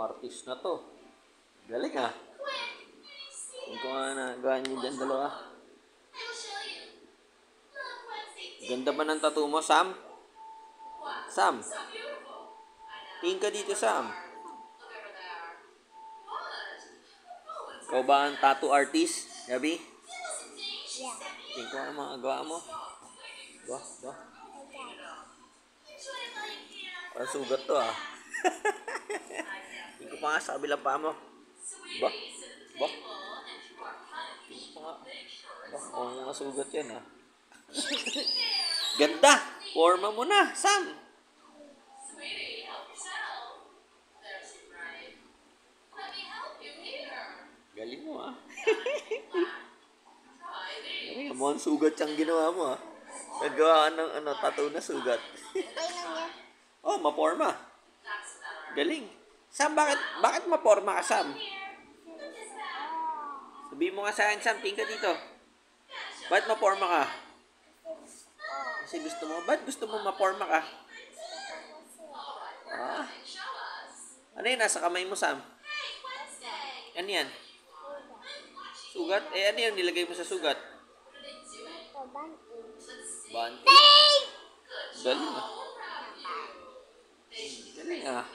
artist na to. Galing ah. Kung ano na gawin niyo dyan dalawa. Ganda ba ng tattoo mo, Sam? Sam? Tingin ka dito, Sam. Ikaw ba ang tattoo artist, Gabi? Yeah. Tingin ko ang mga gawa mo. Ba? Parang sugat to ah. Tingin ko pa nga sa kabilang paa mo. Ba? Tingin ko pa nga. Mukhang mga sugat yan ah. Ganda! Forma mo na, Sam! Galing mo ah. Galing mo, ang sugat siyang ginawa mo ah. Nagawa ka ng tattoo na sugat. Okay lang yan. Oh, maporma. Galing. Sam, bakit maporma ka, Sam? Sabihin mo nga sa akin, Sam, tingin ka dito. Bakit maporma ka? Kasi gusto mo. Bakit gusto mo maporma ka? Ah. Ano yun, nasa kamay mo, Sam? Ano yan? Sugat? Ano yan, nilagay mo sa sugat? Band-aid. Galing ah. Galing ah.